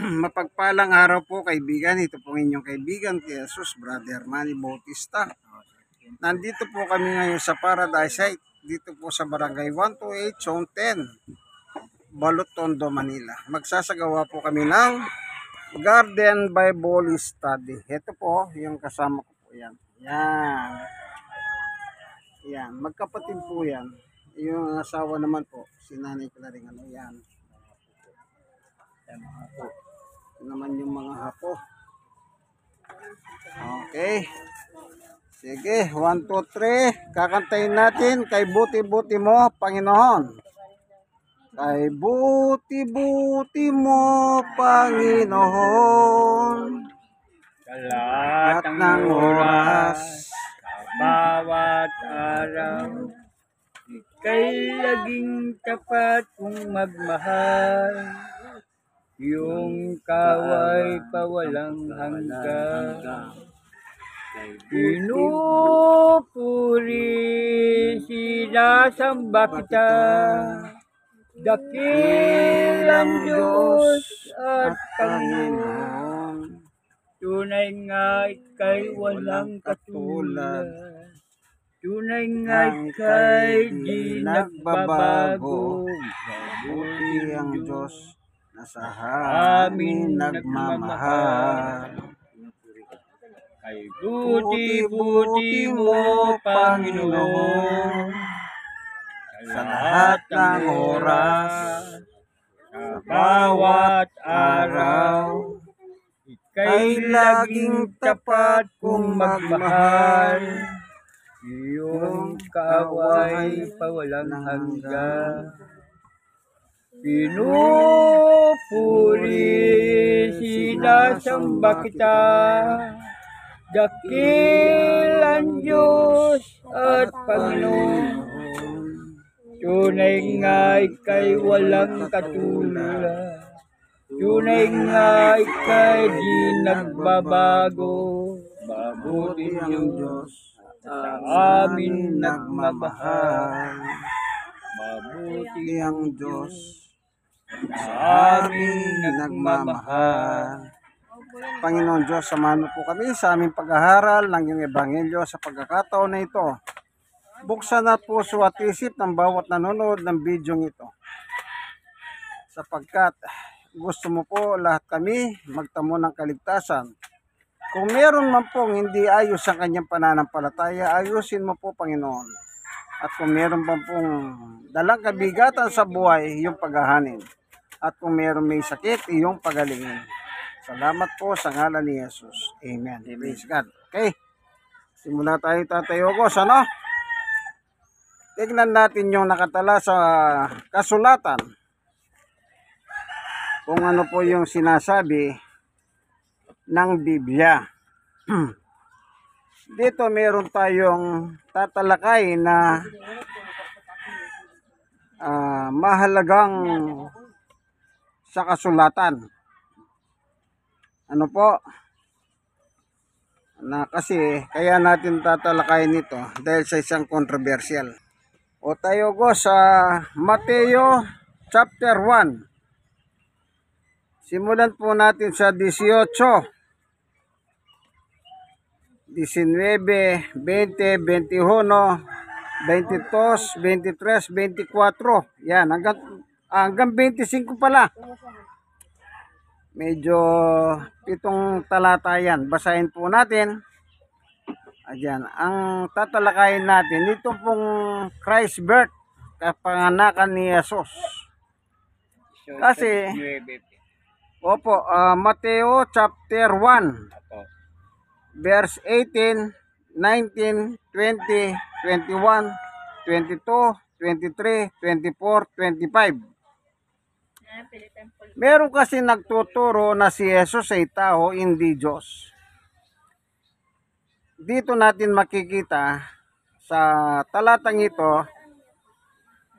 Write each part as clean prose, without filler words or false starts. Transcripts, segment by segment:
Mapagpalang araw po kaibigan, ito po inyong kaibigan Jesus, Brother Manny Bautista. Nandito po kami ngayon sa Paradise Site, dito po sa Barangay 128, Zone 10, Balot, Tondo, Manila. Magsasagawa po kami ng Garden Bible Study. Ito po, yung kasama ko po yan. Yan, magkapatid po yan. Yung asawa naman po, si Nanay Claring, yan. Yan mga po. Ito naman yung mga hapo. Okay. Sige, 1, 2, 3. Kakantayin natin, kay buti-buti mo, Panginoon. Kay buti-buti mo, Panginoon. Sa lahat ng oras, sa bawat araw, ika'y laging tapat kong magmahal. Yung kaway pawalang hanggan. Pinupuri, sinasamba kita, dakilang Diyos at Panginoon. Tunay nga ika'y walang katulad. Tunay nga ika'y di nagbabago. Mabuti ang Diyos na sa amin nagmamahal. Ay buti-buti mo, Panginoon, Sa lahat ng oras, sa bawat araw, ika'y laging tapat kong magmahal. Iyong kaway pawalang hanggan. Pinupuri, sinasamba kita, dakilang Diyos at Panginoon. Tunay nga ika'y walang katulad. Tunay nga ika'y di nagbabago. Mabuti ang Diyos sa amin nagmamahal. Mabuti ang Diyos sa amin nagmamahal. Panginoon Diyos, samahan mo po kami sa aming pag-aaral ng iyong ebanghelyo sa pagkakataon na ito. Buksan na puso at isip ng bawat nanonood ng bidyong ito. Sapagkat gusto mo po lahat kami magtamo ng kaligtasan. Kung meron man pong hindi ayos ang kanyang pananampalataya, ayusin mo po, Panginoon. At kung meron pa pong dalang kabigatan sa buhay, iyong paghahanin. At kung meron may sakit, iyong pagalingin. Salamat po sa ngalan ni Jesus. Amen. Praise God. Okay. Simula tayo tatayogos. Ano? Tignan natin yung nakatala sa kasulatan. Kung ano po yung sinasabi ng Biblia. Dito meron tayong tatalakay na mahalagang sa kasulatan. Ano po? Na kasi kaya natin tatalakayin ito dahil sa isang controversial. O tayo go sa Mateo chapter 1. Simulan po natin sa 18. 19, 20, 21, 22, 23, 24. Yan, hanggang 25 pala. Medyo 7 talata yan. Basahin po natin. Ayan, ang tatalakayin natin, ito pong Christ birth, kapanganakan ni Jesus. Kasi, opo, Mateo chapter 1. Verse 18, 19, 20, 21, 22, 23, 24, 25. Meron kasi nagtuturo na si Jesus ay tao, hindi Diyos. Dito natin makikita sa talatang ito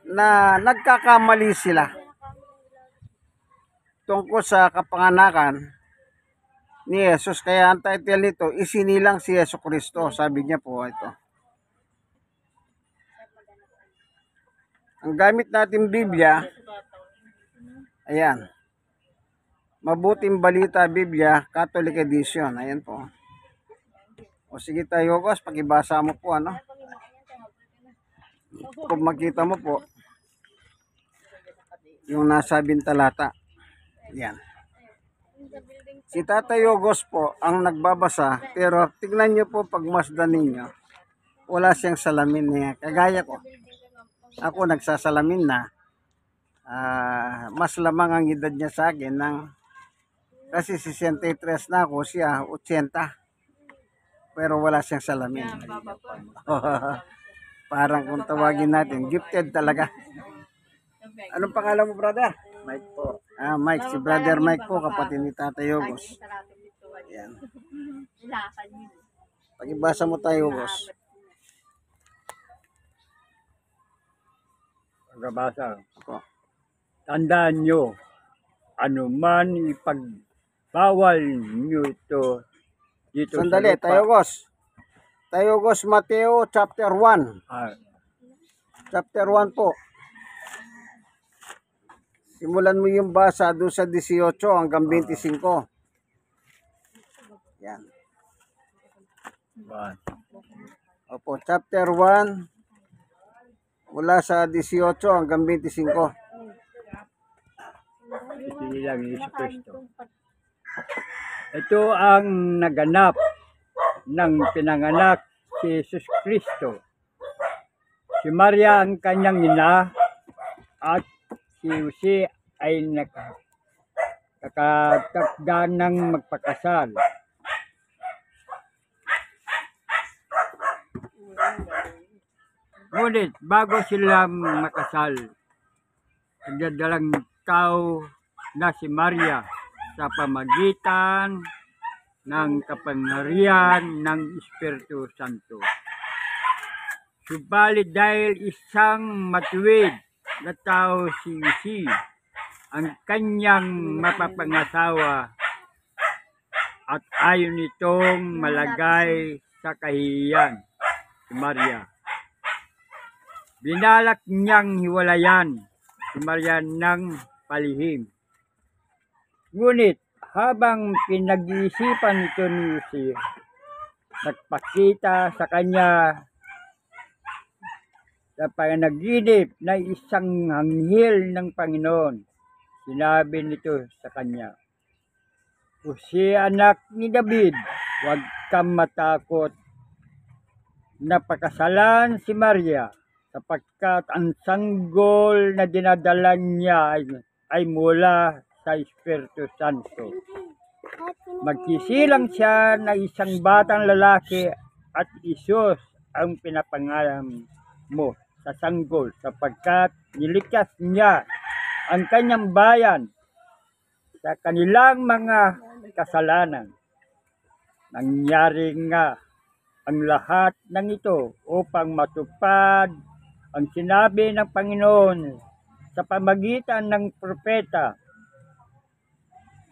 na nagkakamali sila tungkol sa kapanganakan ni Jesus. Kaya ang title nito, isinilang si Yesu Kristo. Sabi niya po ito. Ang gamit natin Biblia, ayan. Mabuting Balita Biblia, Catholic Edition. Ayan po. O sige tayo, Gos, pakibasa mo po, ano? Kung makita mo po, yung nasabing talata. Yan. Si Tatay Yogos po ang nagbabasa, pero tignan nyo po pagmasdan ninyo, wala siyang salamin niya. Kagaya ko. Ako nagsasalamin na. Mas lamang ang edad niya sa akin kasi 63 na ako, siya 80. Pero wala siyang salamin. Parang kung tawagin natin, gifted talaga. Anong pangalan mo, brother? Mike po. Mike. Si brother Mike po, kapatid ni Tatay Yogos. Yan. Pagibasa mo tayo, Yogos. Pagkabasa. Ako. Tandaan nyo, anuman ipagbawal nyo ito dito Sandali, sa lupa. Tayo Yogos. Tayo Yogos, Mateo chapter 1. Chapter 1 po. Simulan mo yung basa doon sa 18 hanggang 25. Yan. Opo, chapter 1 mula sa 18 hanggang 25. Isinilang Yesu Kristo. Ito ang naganap ng pinanganak si Jesus Kristo. Si Maria ang kanyang ina at si Jose ay nakakatagda ng magpakasal. Ngunit bago sila makasal, nagdadalang tao na si Maria sa pamagitan ng kapangyarihan ng Espiritu Santo. Subalit dahil isang matuwid na tao si Jose, ang kanyang mapapangasawa, at ayon nitong malagay sa kahihiyan si Maria. Binalak niyang hiwalayan si Maria ng palihim. Ngunit habang pinag-iisipan ito ni Jose, nagpakita sa kanya sa panaginip na isang anghel ng Panginoon. Sinabi nito sa kanya, Jose, anak ni David, huwag kang matakot na pakasalan si Maria, sapagkat ang sanggol na dinadala niya ay mula sa Espiritu Santo. Magkisilang siya na isang batang lalaki at Isus ang pinapangalan mo sa sanggol, sapagkat niligtas niya ang kanyang bayan sa kanilang mga kasalanan. Nangyari nga ang lahat ng ito upang matupad ang sinabi ng Panginoon sa pamagitan ng propeta.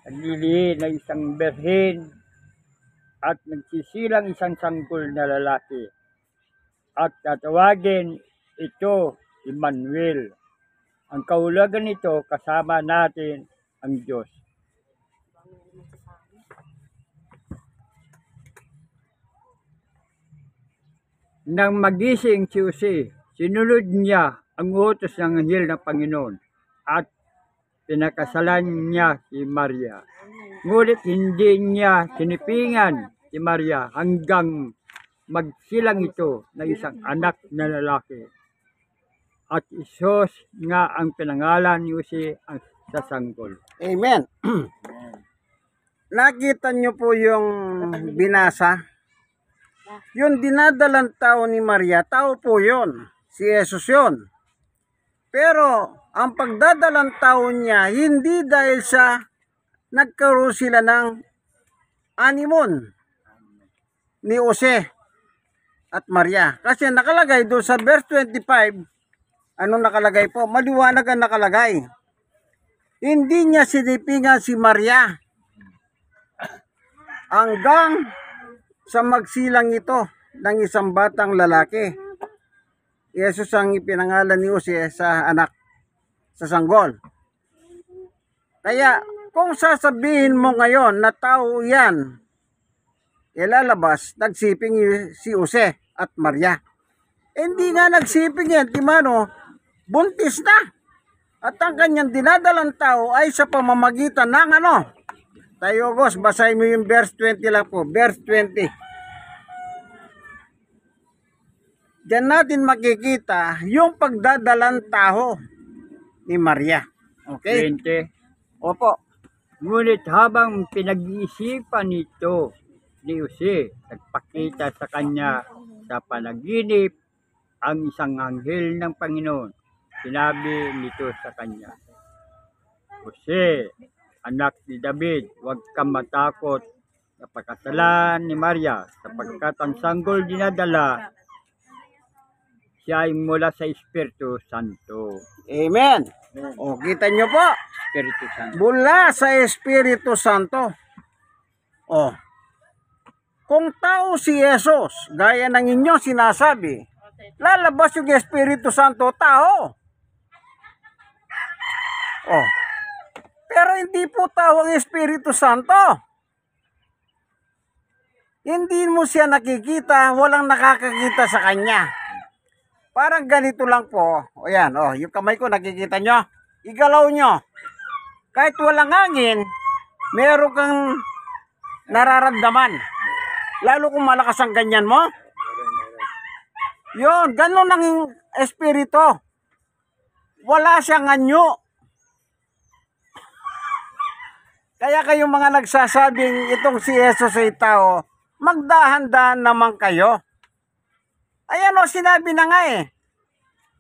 Naglilihi na isang berhen at nagsisilang isang sanggol na lalaki, at tatawagin ito Emmanuel. Ang kahulugan nito, kasama natin ang Diyos. Nang magising si Jose, sinunod niya ang utos ng anghel ng Panginoon at pinakasalan niya si Maria. Ngunit hindi niya sinipingan si Maria hanggang magsilang ito na isang anak na lalaki. At Isus nga ang pinangalan ni Jose sa sanggol. Amen. Nakita nyo po yung binasa? Yung dinadalang tao ni Maria, tao po yun. Si Jesus yun. Pero ang pagdadalang tao niya, hindi dahil sa nagkaroon sila ng animon ni Jose at Maria. Kasi nakalagay doon sa verse 25, anong nakalagay po? Maliwanag ang nakalagay. Hindi niya sinipingan si Maria hanggang sa magsilang ito ng isang batang lalaki. Jesus ang ipinangalan ni Jose sa anak, sa sanggol. Kaya Kung sasabihin mo ngayon na tao yan, ilalabas, nagsiping si Jose at Maria. Hindi nga nagsiping yan, Timano, buntis na. At ang kanyang dinadalang tao ay sa pamamagitan ng ano? Tayo, Gos, basahin mo yung verse 20 lang po. Verse 20. Diyan natin makikita yung pagdadalang tao ni Maria. Okay? 20. Opo. Ngunit habang pinag-iisipan nito ni Jose, nagpakita sa kanya sa panaginip ang isang anghel ng Panginoon. Sinabi nito sa kanya, Jose, anak ni David, huwag kang matakot sa pagkasalan ni Maria, sapagkat ang sanggol dinadala siya ay mula sa Espiritu Santo. Amen. O, kita nyo po, Espiritu Santo. mula sa Espiritu Santo. O, kung tao si Jesus, gaya ng inyong sinasabi, lalabas yung Espiritu Santo, tao. O, pero hindi po tao ang Espiritu Santo. Hindi mo siya nakikita, walang nakakakita sa kanya. Parang ganito lang po. O yan, o, yung kamay ko nakikita nyo. Igalaw nyo. Kahit walang hangin, meron kang nararamdaman. Lalo kung malakas ang ganyan mo. Yun, ganun ang espiritu. Wala siyang anyo. Kaya kayong mga nagsasabing itong si Jesus ay tao, magdahan-dahan naman kayo. Ayan o, sinabi na nga eh.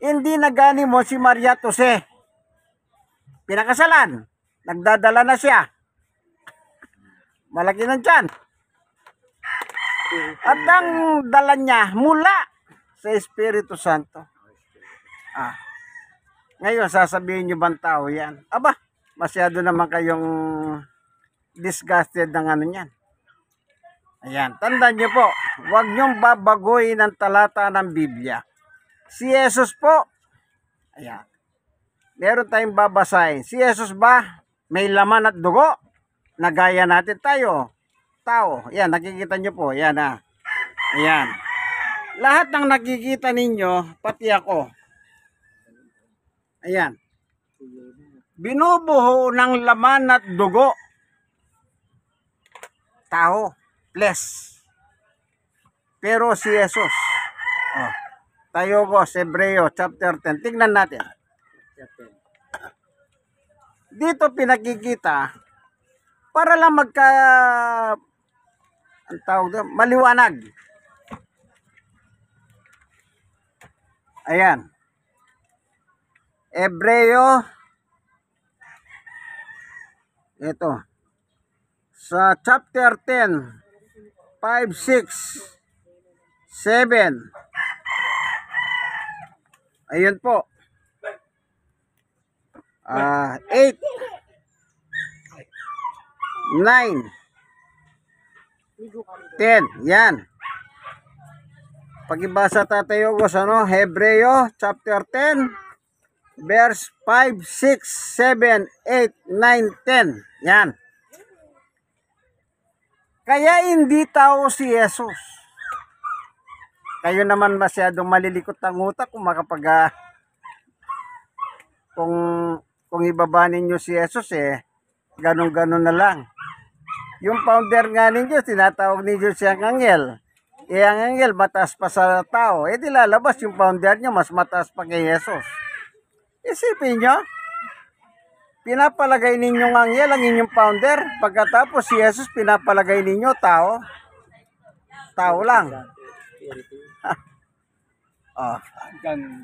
Hindi nagani mo si Maria Jose. Pinakasalan. Nagdadala na siya. Malaki na dyan. At ang dala niya mula sa Espiritu Santo. Ngayon, sasabihin nyo bang tao yan? Aba, masyado naman kayong disgusted ng ano yan. Ayan, tandaan nyo po, huwag nyong babagoy ng talata ng Biblia. Si Jesus po, ayan, meron tayong babasahin. Si Jesus ba, may laman at dugo? Nagaya natin tayo. Tao, ayan, nakikita nyo po, ayan ha. Ayan. Lahat ng nakikita ninyo, pati ako. Ayan. Binubuho ng laman at dugo. Tao. Flesh. Pero si Jesus. Oh. Tayo po sa Hebreo chapter 10. Tingnan natin. Dito pinakikita para lang ang tawag doon, maliwanag. Ayan. Hebreo. Ito. Sa chapter 10. 5, 6, 7. Ayun po. 8, 9, 10. Yan. Pagibasa tatayo ko sa Hebreo chapter 10 verse 5, 6, 7, 8, 9, 10. Yan. Kaya hindi tao si Jesus. Kayo naman masyadong malilikot ang utak kung kung ibaba ninyo si Jesus ganun-ganun na lang. Yung founder nga ninyo, tinatawag ninyo siyang anghel. Ang anghel mataas pa sa tao. Di lalabas yung founder nyo, mas mataas pa kay Jesus. Isipin nyo, pinapalagay ninyong anghel ang inyong founder. Pagkatapos si Jesus, pinapalagay ninyo tao. Tao lang.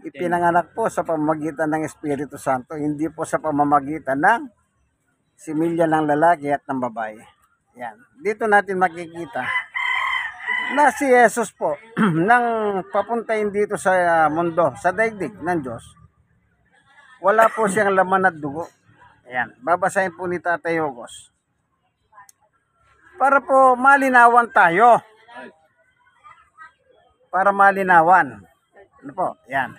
Ipinanganak po sa pamamagitan ng Espiritu Santo, hindi po sa pamamagitan ng similya ng lalaki at ng babae. Yan. Dito natin makikita na si Jesus po nang papuntahin dito sa mundo, sa daigdig ng Diyos, wala po siyang laman at dugo. Ayan, babasahin po ni Tatay Hugos. Para po malinawan tayo. Para malinawan. Ano po? Ayan.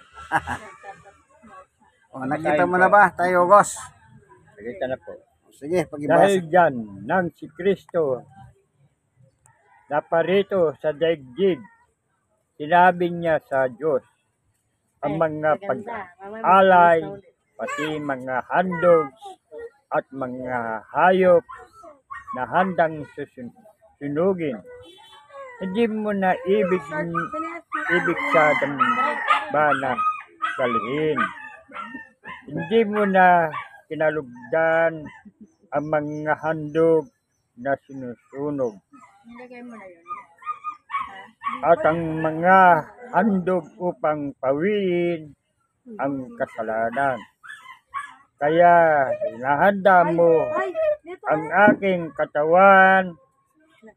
O, nakita mo na ba, Tayo Hugos? Nakita na po. Sige, Dahil pagibasa. dyan, nang si Kristo naparito sa daigdig, sinabi niya sa Diyos ang mga pag-alay, pati mga handog at mga hayop na handang sunugin. Hindi mo na ibig sa dambana dalhin. Hindi mo na kinalugdan ang mga handog na sinusunog. At ang mga handog upang pawiin ang kasalanan. Kaya hinahanda mo ang aking katawan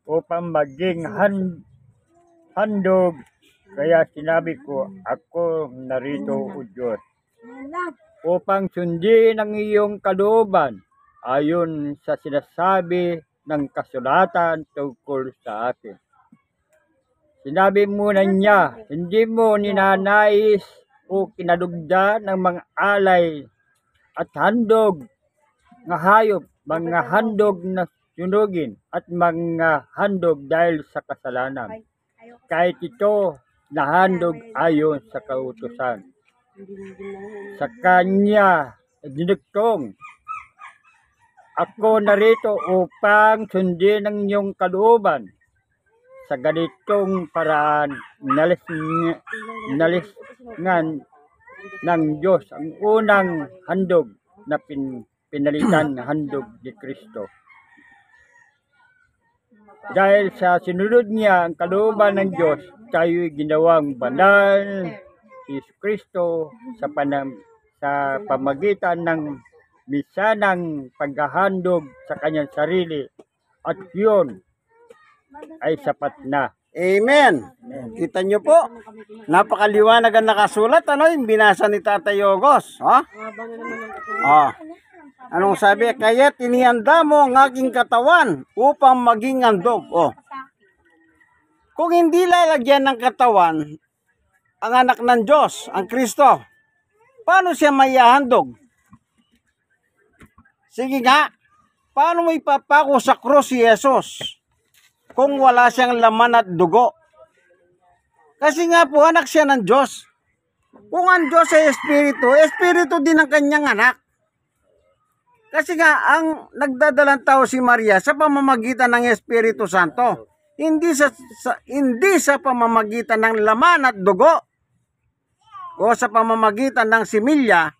upang maging handog. Kaya sinabi ko, ako narito, O Diyos, upang sundin ang iyong kalooban ayon sa sinasabi ng kasulatan tungkol sa akin. Sinabi muna niya, hindi mo ninanais o kinalugdan ng mga alay at handog na hayop, mga handog na sunugin at mga handog dahil sa kasalanan. Kahit ito na handog ayon sa kautusan. Sa kanya dinuktong, ako narito upang sundin ang iyong kalooban. Sa ganitong paraan, nalisngan ng Diyos ang unang handog na pinalitan na handog ni Kristo. Dahil sa sinunod niya ang kalooban ng Diyos, tayo'y ginawang banal si Kristo sa pamagitan ng misanang paghahandog sa kanyang sarili, at yun ay sapat na. Amen. Kita nyo po, napakaliwanag ang nakasulat, ano, yung binasa ni Tatay Yogos. Anong sabi? Kaya tinihanda mo ang aking katawan upang maging handog. Kung hindi lalagyan ng katawan ang anak ng Diyos, ang Kristo, paano siya maihahandog? Sige nga, paano mo ipapako sa krus si Jesus kung wala siyang laman at dugo? Kasi nga po, anak siya ng Diyos. Kung ang Diyos ay Espiritu, Espiritu din ang kanyang anak. Kasi nga, ang nagdadalang tao si Maria sa pamamagitan ng Espiritu Santo. Hindi sa pamamagitan ng laman at dugo o sa pamamagitan ng similya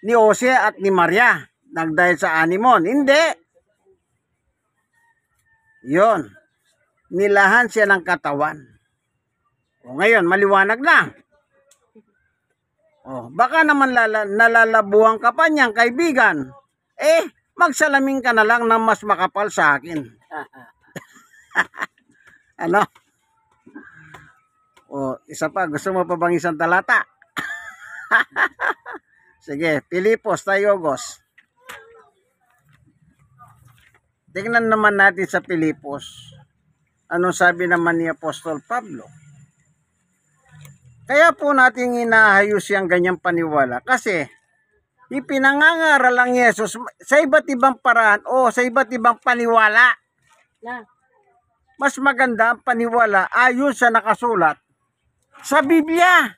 ni Jose at ni Maria dahil sa animon. Hindi. Yon. Nilahan siya ng katawan. Ngayon, maliwanag na. Baka naman nalalabuhan ka pa niyang kaibigan. Magsalamin ka na lang ng mas makapal sa akin. Ano? Isa pa, gusto mo pa bang isang talata? Sige, Pilipos, Tayogos. Tingnan naman natin sa Pilipos. Anong sabi naman ni Apostol Pablo? Kaya po natin inahayos yung ganyang paniwala kasi ipinangangaral lang Yesus sa iba't ibang paraan o sa iba't ibang paniwala. Mas maganda ang paniwala ayon sa nakasulat sa Biblia.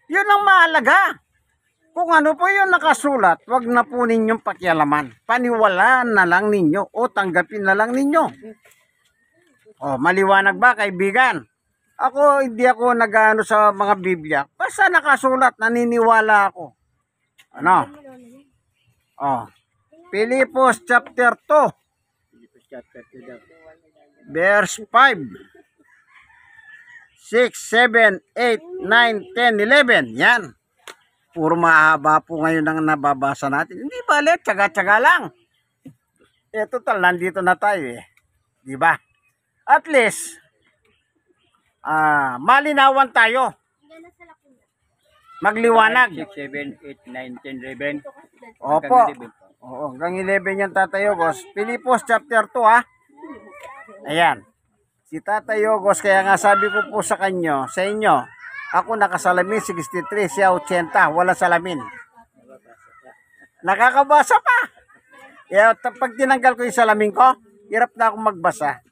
Yun ang mahalaga. Kung ano po yung nakasulat, wag na po ninyong pakialaman. Paniwalaan na lang ninyo o tanggapin na lang ninyo. Maliwanag ba, kaibigan? Hindi ako nag-ano sa mga Biblia. Basta nakasulat, naniniwala ako. Ano? Pilipos chapter 2. Verse 5. 6, 7, 8, 9, 10, 11. Yan. Puro mahaba po ngayon ang nababasa natin. Hindi bale, tsaga-tsaga lang. Total, nandito na tayo Di ba? At least, malinawan tayo. Magliwanag. 6, 7, 8, 9, 10, 11. Opo. Hanggang 11 yan, Tatay Yogos. Pilipos chapter 2 Ayan. Si Tatay Yogos, kaya nga sabi ko po sa inyo, ako nakasalamin 63, siya 80, wala salamin. Nakakabasa pa. Kaya pag tinanggal ko yung salamin ko, hirap na akong magbasa.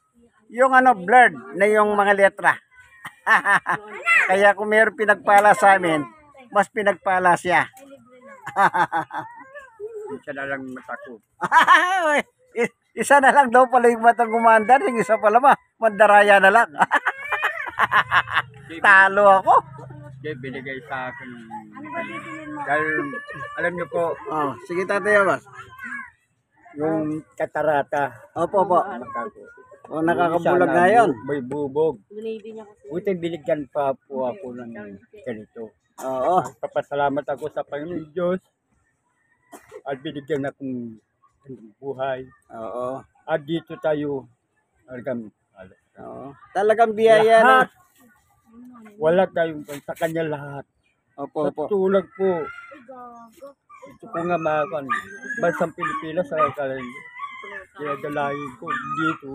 Yung blurred na yung mga letra. Kaya kung mayroong pinagpala sa amin, mas pinagpala siya. Isa na lang matakot. Isa na lang daw pala yung matang gumandar, yung isa pala mandaraya na lang. Talo ako. Kaya binigay sa akin. Dahil, alam niyo po, Oh, sige tatay August. yung katarata. Opo, opo. Makago. O, nakakabulag na yun. May bubog. Buti binigyan pa po ako ng ganito. Oo. Papasalamat ako sa Panginoon Diyos at binigyan akong buhay. Oo. At dito tayo Oo. Talagang biyaya na. lahat. Wala tayong sa kanya lahat. Opo, opo. Tulad po. Ito ko nga makan. Bansang Pilipinas sa kalan. Kaya dalahin ko dito.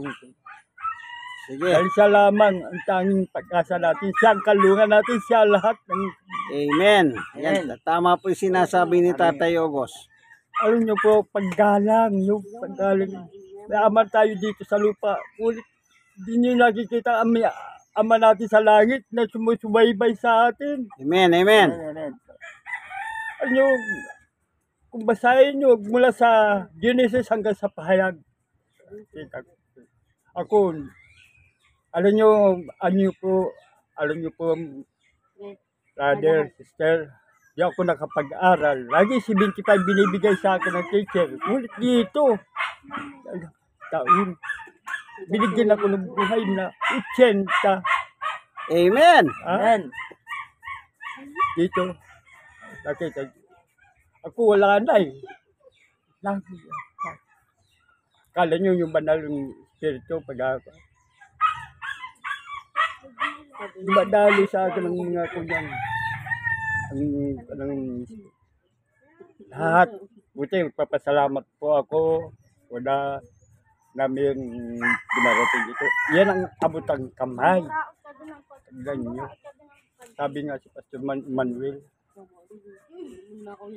Sige. Dahil siya lamang ang tanging pag-asa natin. Siya ang kalungan natin. Siya lahat ng Amen. Yan, tama po yung sinasabi ni Tatay August. alam nyo po, paggalang, yung paggalang. May ama tayo dito sa lupa. Ulit, di nyo nakikita ang ama natin sa langit na sumusubaybay sa atin. Amen, amen. Alam nyo, kung basahin nyo mula sa Genesis hanggang sa pahayag. Ako, alam nyo po, brother, sister, di ako nakapag-aral. Lagi 75 binibigay sa akin ng teacher. Ngunit dito, taon, binigyan ako ng buhay na 80. Amen. Amen. Dito, nakita, ako wala na eh. Kala nyo yung banal ng spirito pag ako. Madali sa akin ng mga kunyang ang lahat. Buti, magpapasalamat po ako. Wala namin dumarating dito. Yan ang abutang kamay. Ganyan. Sabi nga si Pastor Manuel,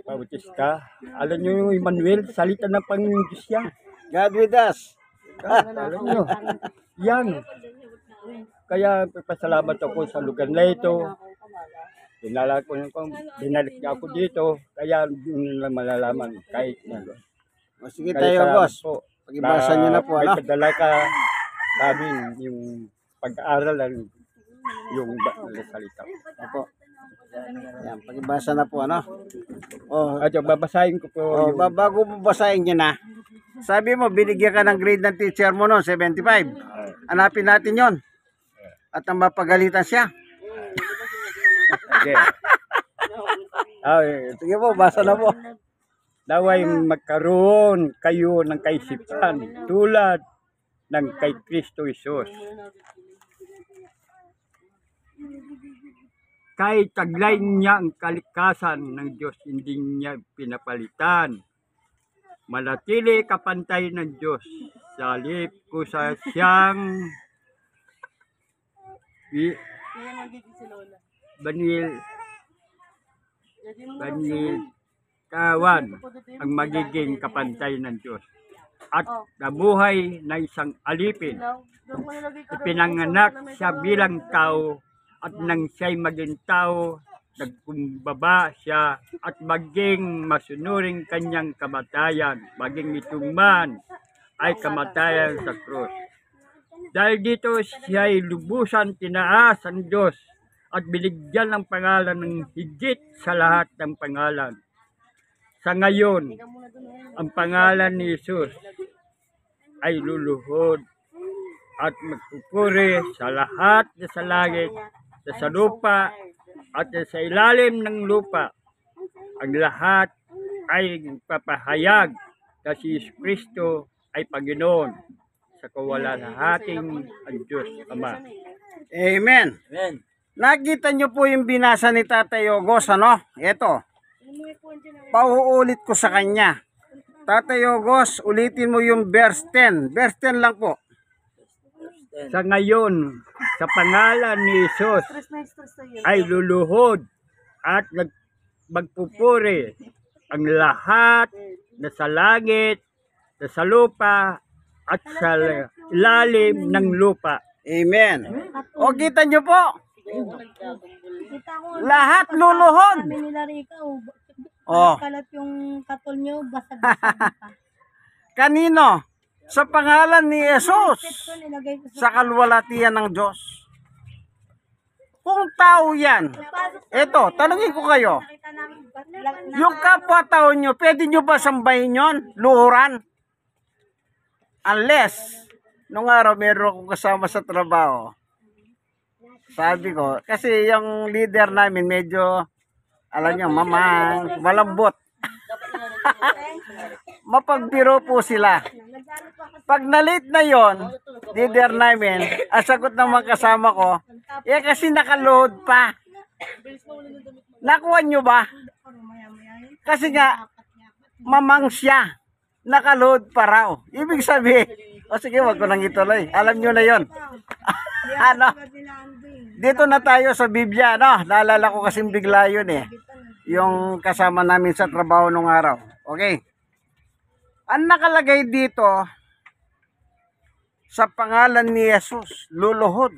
Bautista, alam nyo yung Emmanuel, salita ng Panginoon Diyos yan. God with us. Alam nyo, yan. Kaya pasalamat ako sa lugar na ito. Binalik niya ako dito, kaya yun lang malalaman kahit na. O, sige tayo, August. Pag-ibasa nyo na po, may ano? padala ka sa amin yung pag-aaral ng yung salita. Opo. Yan, pag-ibasa na po, ano? O, At yung babasahin ko po yung bago mo basahin nyo na, sabi mo, binigyan ka ng grade ng teacher mo noon, 75. Hanapin natin yon. At ang mapagalitan siya. okay. Sige po, basa na po. Naway magkaroon kayo ng kaisipan tulad ng kay Kristo Jesus. Kahit taglay niya ang kalikasan ng Diyos, hindi niya pinapalitan. Manatili kapantay ng Diyos. Sa halip ko sa siyang Banitawan ang magiging kapantay ng Diyos. At nabuhay na isang alipin. Ipinanganak siya bilang tao at nang siya'y maging tao, nagkumbaba siya at maging masunuring kanyang kamatayan, maging itong man ay kamatayan sa krus. Dahil dito siya'y lubusan tinaas ang Diyos at binigyan ng pangalan ng higit sa lahat ng pangalan. Sa ngayon, ang pangalan ni Jesus ay luluhod at magpupuri sa lahat na sa langit, sa lupa at sa ilalim ng lupa. Ang lahat ay papahayag na si Kristo ay Panginoon sa kawalahating ang Diyos Ama. Amen. Amen. Nakita nyo po yung binasa ni Tatay August, ano? Ito. Pauulit ko sa kanya. Tatay August, ulitin mo yung verse 10. Verse 10 lang po. Sa ngayon, sa pangalan ni Jesus ay luluhod at magpupuri ang lahat na sa langit sa lupa at sa ilalim ng lupa. Amen. O kita nyo po, Kita ko, lahat luluhod. kami nila Rika, Oh, kalat yung katol nyo, basag-basag pa. kanino? Sa pangalan ni Jesus, Ito, nilagay ko sa kalwalatian ng Diyos. Kung tao yan, eto, tanungin ko kayo, Nakita namin, yung kapwa-tao nyo, pwede nyo ba sambahin yon? Luhuran? Unless, nung araw meron akong kasama sa trabaho. Sabi ko, kasi yung leader namin medyo, alam nyo, mamang, malambot. Mapagbiro po sila. Pag na-late na yon, leader namin, ang sagot ng mga kasama ko, kasi nakaluhod pa. Nakuha nyo ba? Kasi nga, mamang siya. Nakaluhod pa raw. Ibig sabihin, o sige, wag ko nang ituloy. Alam nyo na yon. Ano? Dito na tayo sa Biblia, no? Naalala ko kasing bigla yun eh. Yung kasama namin sa trabaho nung araw. Okay. Ang nakalagay dito, sa pangalan ni Jesus, luluhod.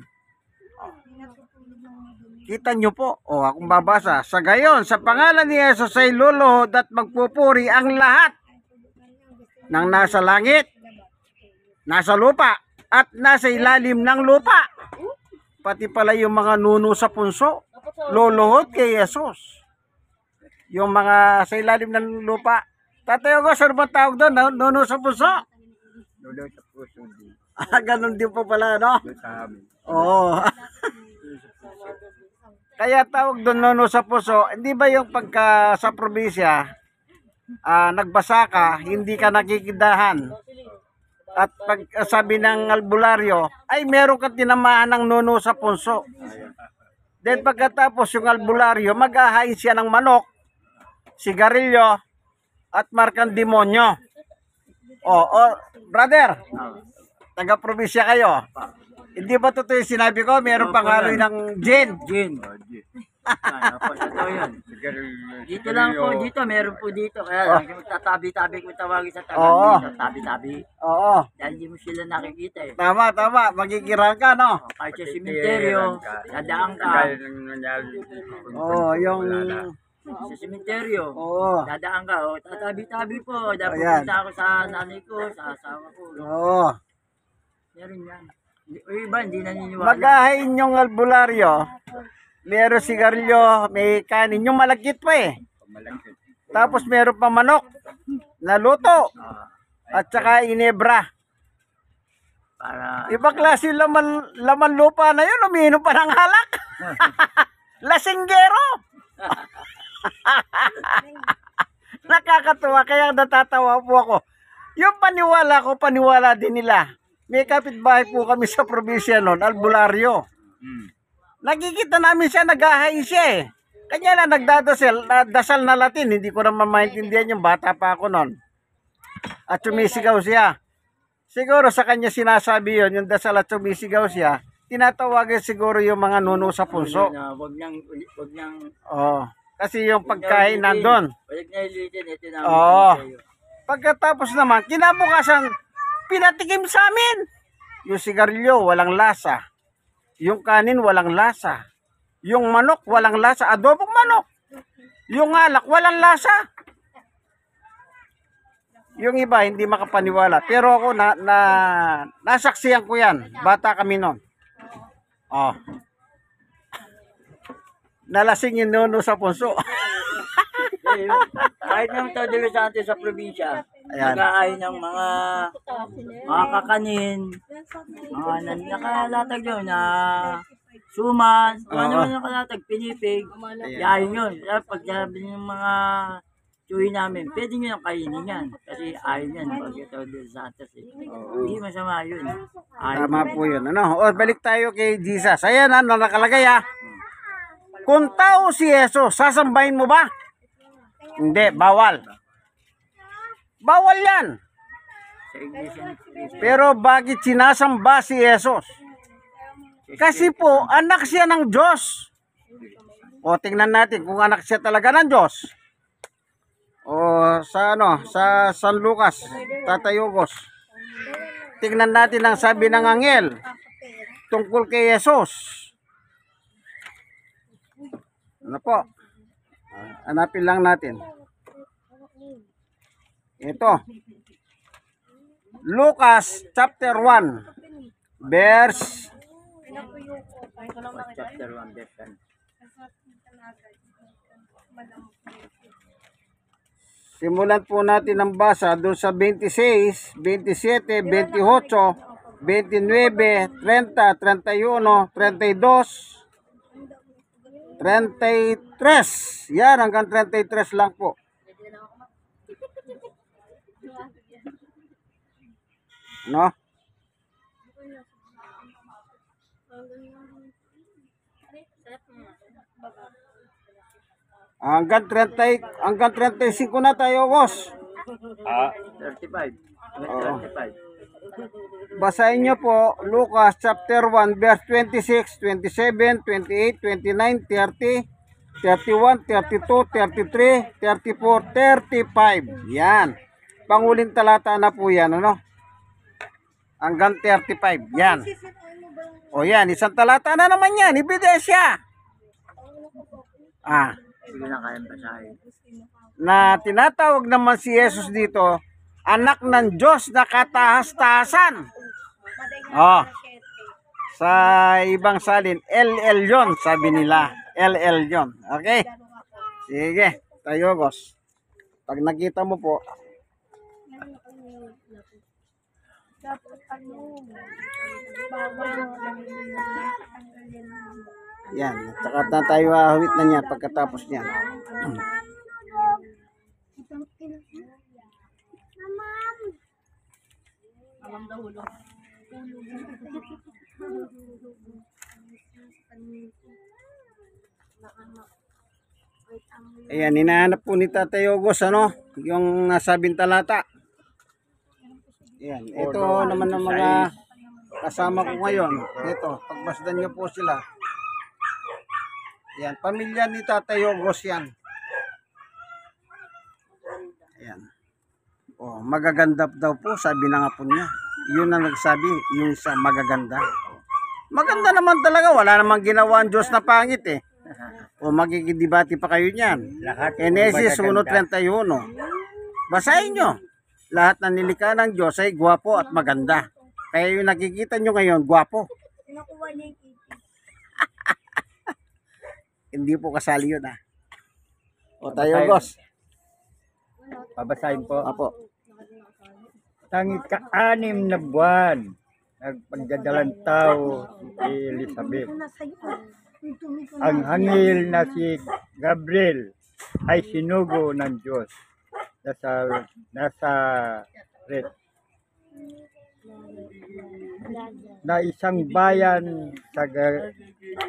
Kita nyo po. O, akong babasa. Sa gayon, sa pangalan ni Jesus ay luluhod at magpupuri ang lahat ng nasa langit, nasa lupa, at nasa ilalim ng lupa. Pati pala yung mga nuno sa punso, luluhod kay Jesus. Yung mga sa ilalim ng lupa. Tatay ko, saan ba tawag doon? Nuno sa punso? Nuno sa puso din. Ganun din po pala, no? Sa amin. Oo. Kaya tawag doon nuno sa puso. Hindi ba yung pagka sa probinsya, nagbasa ka, hindi ka nakikidahan. At pag sabi ng albularyo, ay meron ka tinamaan ng nuno sa punso. Then pagkatapos yung albularyo, mag-ahain siya ng manok, sigarilyo, at markang demonyo. Brother, taga-probinsya kayo. Hindi ba totoo yung sinabi ko? Meron pang haloy ng gin. Gin. Totoo yun. Dito lang po, dito, meron po dito. Kaya lang, magtatabi-tabi kung tawagin sa Oo. taga tabi-tabi. Oo. Dahil hindi mo sila nakikita eh. Tama. Magigirang ka, no? Kahit sa simenteryo, dadaan ka. Kaya nang nangyari. Oo, yung... Sa simenteryo, Oo. dadaan ka. O, tatabi-tabi po. Dahil Ayan. pupunta ako sa nanay ko, sa asawa ko. Oo. Meron yan. O iba, hindi naniniwala. Mag-ahain yung albularyo. Meron sigarilyo, may kanin. Yung malagkit pa eh. Malaki. Tapos meron pa manok na luto. At saka inebra. Para, Ibang klase yung laman lupa na yun. Umiinom pa ng halak. Lasinggero. Nakakatuwa. Kaya natatawa po ako. Yung paniwala ko, paniwala din nila. May kapitbahay po kami sa probinsya noon, albularyo. Nakikita namin siya, nag-ahain siya eh. Kanya lang dasal na Latin. Hindi ko naman maintindihan yung bata pa ako noon. At sumisigaw siya. Siguro sa kanya sinasabi yon, yung dasal at sumisigaw siya, tinatawagan siguro yung mga nuno sa punso. wag nang, Oo. Kasi yung pagkain nandun. Wag na ilitin, ito na. Oo. Pagkatapos naman, kinabukasan, pinatikim sa amin. Yung sigarilyo, walang lasa. Yung kanin, walang lasa. Yung manok, walang lasa. Adobong manok. Yung alak, walang lasa. Yung iba, hindi makapaniwala. Pero ako, nasaksiyan ko yan. Bata kami noon. Oh. Nalasing yung nuno sa punso. Kahit ng Tao de los Santos sa probinsya, Ayan. nag-aayon ng mga kakanin, mga nakalatag yun na suman, Oo. ano yung nakalatag, pinipig, yayin yun. Pag sabi ng mga chuy namin, pwede nyo yung kainin yan. Kasi ayon yan, pag yung Tao de los Santos. Hindi masama yun. Ayon. Tama po yun. Ano? O, balik tayo kay Jesus. Ayan na, nakalagay ha. Kung tao si Jesus, sasambahin mo ba? Hindi, bawal. Bawal yan. Sa iglesia ni Cristo. Pero bakit sinasamba si Jesus? Kasi po, anak siya ng Diyos. O, tingnan natin kung anak siya talaga ng Diyos. o sa ano, sa San Lucas, Tatay Ugos. Tingnan natin ang sabi ng anghel tungkol kay Jesus. Ano po? Hanapin lang natin. Ito. Lucas chapter 1 verse Chapter 1, verse 1. simulan po natin ang basa doon sa 26, 27, 28, 29, 30, 31, 32, 33. Yan, hanggang 33 lang po. No? Hanggang 35 na tayo, boss. 35. Oo. 35. Basahin nyo po Lucas chapter 1 verse 26, 27, 28, 29, 30, 31, 32, 33, 34, 35. Yan. Panguling talata na po yan, ano? Hanggang 35. Yan. O yan, isang talata na naman yan. Ebidensya. Hindi na kayang basahin. Na tinatawag naman si Jesus dito, anak ng Diyos na katahas-tahasan. Oh. Sa ibang salin, El Elyon, sabi nila. El Elyon. Okay? Sige, tayo, boss. Pag nakita mo po, yan. Saka na tayo hawit na niya pagkatapos niya. Ayan, hinahanap po ni Tatay Ogos, ano? Yung nasabing talata. Ayan, ito naman ng mga kasama ko ngayon. Ito, pagbasdan niyo po sila. Ayan, pamilya ni Tatay Ogos yan. Ayan. Oh, magaganda daw po, sabi na nga po niya. Yun ang nagsabi, yung isa magaganda. Maganda naman talaga, wala namang ginawa ang Diyos na pangit eh. O magigidibati pa kayo niyan. Lahat Genesis magaganda. 1:31. Basahin nyo. Lahat ng nilikha ng Diyos ay gwapo at maganda. Kaya yung nakikita nyo ngayon, gwapo. Nakuha niya yung kitty. Hindi po kasali yun ah. O tayo, Basahin. boss. Babasahin po. Apo. Tang ika-6 na buwan, nagpagdadalang tao si Elizabeth. Nasa iyo. Ang hangil na si Gabriel ay sinugo ng Diyos nasa red na isang bayan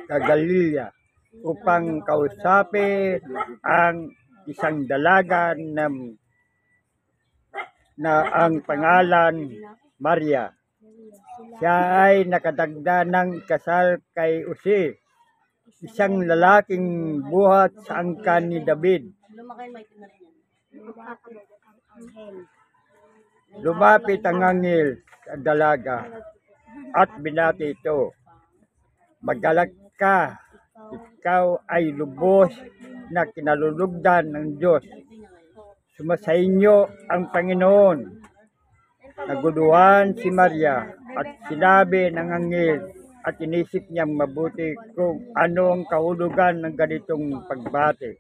sa Galilea upang kausapin ang isang dalaga na ang pangalan Maria. Siya ay nakadagda ng kasal kay Jose, isang lalaking buhat sa angkan ni David. Lumapit ang anghel sa dalaga at binati ito. Magalak ka, ikaw ay lubos na kinalulugdan ng Diyos. Sumasainyo ang Panginoon. Naguduhan si Maria at sinabi ng anghel at inisip niyang mabuti kung ano ang kahulugan ng ganitong pagbati.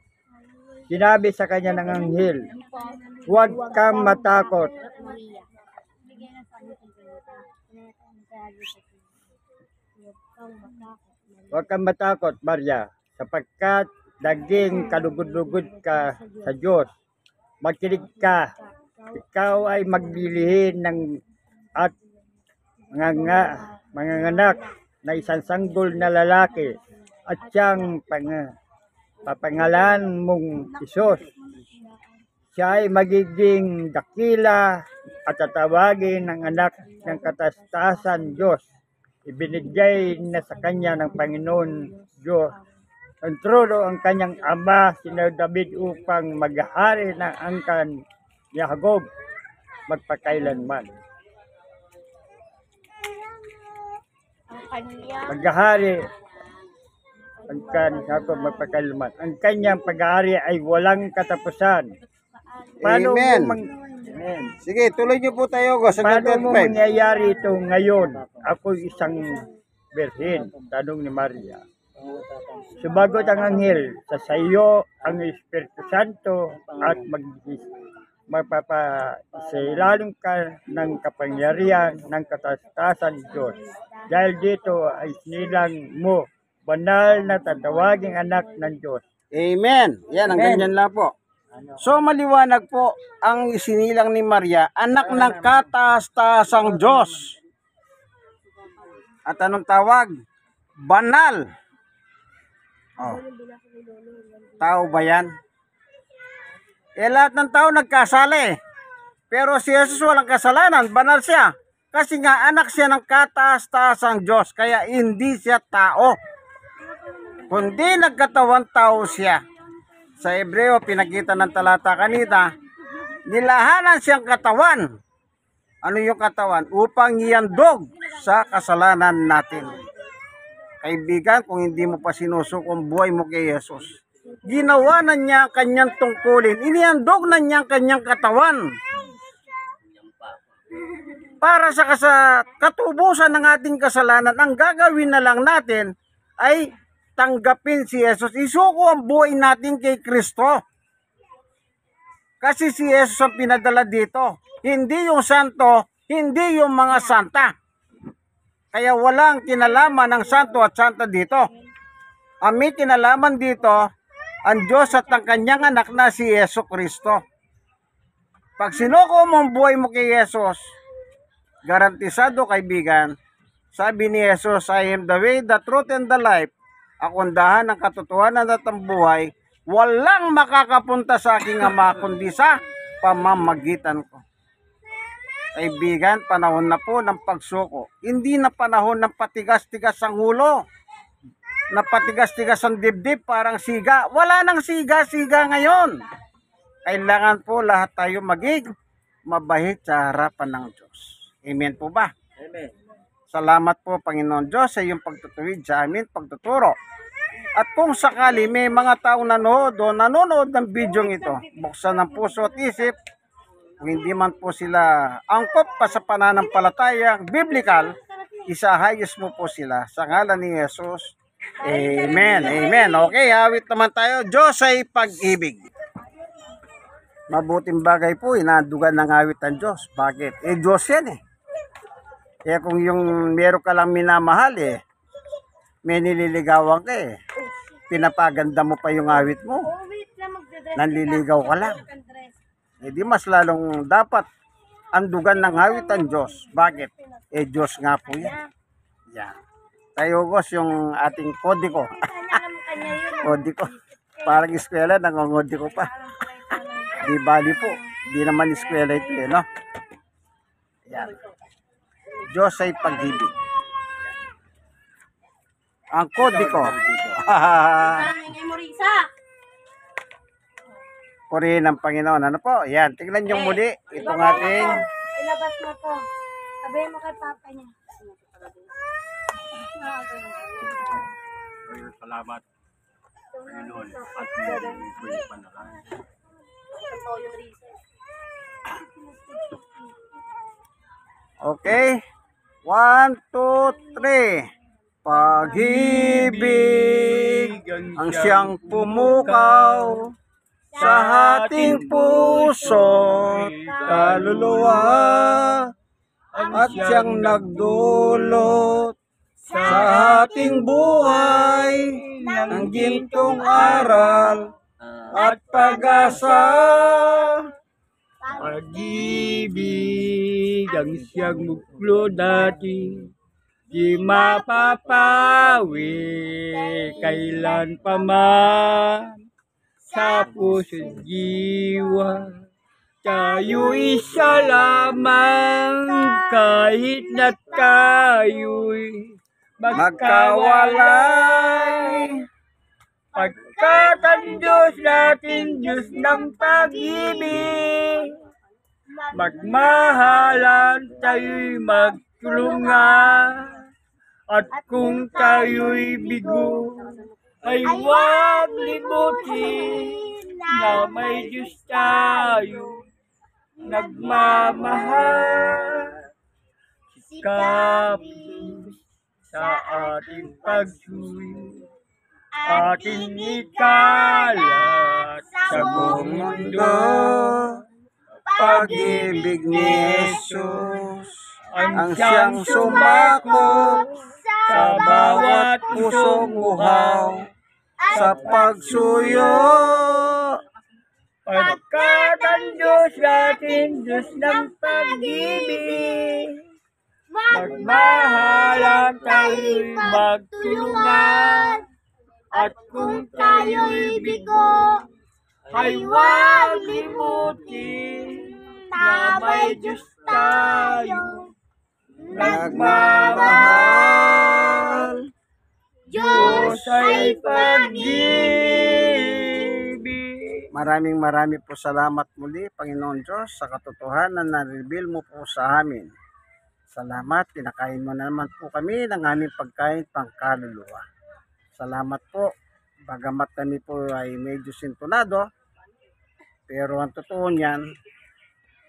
Sinabi sa kanya ng anghel, huwag kang matakot. Huwag kang matakot, Maria, sapagkat naging kalugod-lugod ka sa Diyos. Magkinig ka, ikaw ay maglilihin ng at manganganak na isang sanggol na lalaki at siyang papangalan mong Isus. Siya ay magiging dakila at tatawagin ng anak ng katastasan Diyos. Ibinigay na sa kanya ng Panginoon Diyos ang trono ang kanyang ama, sina David, upang maghari ng angkan ni Jacob magpakailanman. Ang kanya. Maghari ang kan Jacob magpakailanman. Ang kanyang paghari ay walang katapusan. Paano Amen. mo Amen. Sige, tuloy niyo po tayo, August. Paano Hanggang mo 5. mangyayari ito ngayon? Ako isang birhen, tanong ni Maria. Sumagot ang anghel, sa iyo ang Espiritu Santo at magpapasilalong ka ng kapangyarihan ng katastasan Diyos. Dahil dito ay sinilang mo, banal na tatawaging anak ng Diyos. Amen. Yan, ang Amen. ganyan lang po. So, maliwanag po ang isinilang ni Maria, anak ng kataas-taasang Diyos. At anong tawag? Banal. Oh. Tao ba yan? Lahat ng tao nagkasala. Pero si Jesus walang kasalanan, banal siya. Kasi nga anak siya ng kataas-taasang Diyos, kaya hindi siya tao. Kundi nagkatawan tao siya. Sa Hebreo, pinakita ng talata kanina, nilahanan siyang katawan. Ano yung katawan? Upang iandog sa kasalanan natin. Kaibigan, kung hindi mo pa sinusukong buhay mo kay Jesus, ginawa na niya kanyang tungkulin. Iniandog na niya kanyang katawan. Para sa katubusan ng ating kasalanan, ang gagawin na lang natin ay tanggapin si Jesus. Isuko ang buhay natin kay Kristo. Kasi si Jesus ang pinadala dito. Hindi yung santo, hindi yung mga santa. Kaya walang kinalaman ng santo at santa dito. Ang may kinalaman dito, ang Diyos at ang kanyang anak na si Yesu Kristo. Pag sinuko mo ang buhay mo kay Jesus, garantisado kaibigan, sabi ni Jesus, I am the way, the truth, and the life. Ako ang dahan ng katotohanan at ang buhay. Walang makakapunta sa aking Ama kundi sa pamamagitan ko. Kaibigan, panahon na po ng pagsuko. Hindi na panahon ng patigas-tigas ang ulo. Na patigas-tigas ang dibdib parang siga. Wala nang siga-siga ngayon. Kailangan po lahat tayo maging mabait sa harapan ng Diyos. Amen po ba? Amen. Salamat po Panginoon Diyos sa iyong pagtutuwid sa amin, pagtuturo. At kung sakali may mga taong nanonood ng video ito, buksan ng puso at isip, kung hindi man po sila angkop pa sa pananampalatayang biblical, isahayos mo po sila sa ngalan ni Jesus. Amen. Amen. Okay, awit naman tayo. Diyos ay pag-ibig. Mabuting bagay po, inadugan ng awit ng Diyos. Bakit? Diyos yan eh. Kaya kung yung meron ka lang minamahal may nililigawan ka pinapaganda mo pa yung awit mo. Nanliligaw ka lang. Di mas lalong dapat andugan ng awit ang Diyos. Bakit? Diyos nga po yan. Yan. Tayo Gos, yung ating kodiko. Kodiko. Parang eskwela, nangongodiko pa. Di bali po. Di naman eskwela ito no? Yan. Diyos ay pag-ibig. Ang kodiko. Purihin ng Panginoon. Ano po? Yan. Tingnan nyo muli. Itong ating... Ilabas mo to. Sabihin mo kay papa niya. Salamat, Panginoon, at mga panalangin. Okay. 1, 2, 3. Pag-ibig ang siyang pumukaw sa ating puso, kaluluwa, at siyang nagdulot sa ating buhay ng gintong aral at pag-asa. Pag-ibig ang siyang muklo dati, di mapapawi kailan pa man sa puso't jiwa. Tayo isa lamang kahit na tayo'y Magkawalay Pagkat ang Diyos natin, Diyos ng pag-ibig, magmahalan tayo'y magtulungan. At kung tayo'y bigo, ay huwag limutin na may Diyos tayo nagmamahal. Sikap sa ating pagsuyo, ating ikalat sa buong mundo. Pag-ibig ni Jesus ang siyang sumakop sa bawat pusong uhaw sa pagsuyo. Pagkat ang Diyos natin, Diyos ng pag-ibig, magmahalan tayo'y magtulungan. At kung tayo'y bigo, ay huwag limutin na may Diyos tayo Nagmamahal. Diyos ay pag-ibig. Maraming po salamat muli, Panginoon Diyos, sa katotohanan na reveal mo po sa amin. Salamat, pinakain mo naman po kami ng aming pagkain pangkaluluwa. Salamat po, bagamat kami po ay medyo sintonado, pero ang totoo niyan,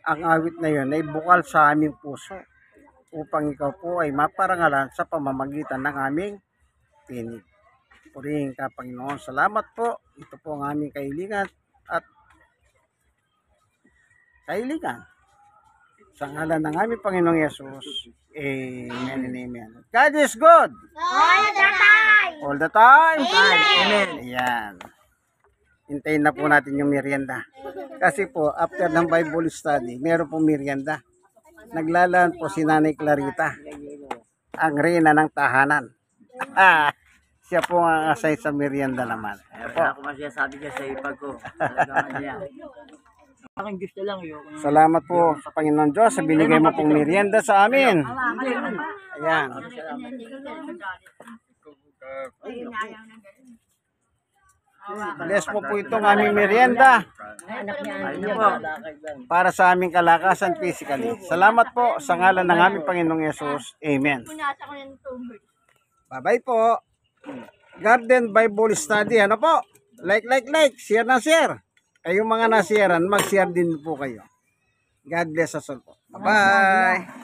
ang awit na yun ay bukal sa aming puso upang ikaw po ay maparangalan sa pamamagitan ng aming tinig. Purihin ka, Panginoon. Salamat po. Ito po ang aming kahilingan at kahilingan. Sa ngalan ng aming Panginoong Yesus. Amen and amen. God is good. All the time! All the time. Amen. Ayan. Hintayin na po natin yung merienda. Kasi po, after ng Bible study, meron po merienda. Naglalaan po si Nanay Clarita, ang reyna ng tahanan. Siya po ang assign sa merienda naman. Kaya ako masasabi ka sa ipag ko. Talagang niya. Aking gusto lang yun. Salamat po sa Panginoon Diyos sa binigay mo pong merienda sa amin. Ayan. Bless mo po itong aming merienda Ayun po. para sa aming kalakasan physically. Salamat po sa ngalan ng aming Panginoong Yesus. Amen. Bye-bye po. Garden Bible Study. Ano po? Like. Share na share. Kayong mga nasharean, mag-share din po kayo. God bless us all po. Bye-bye.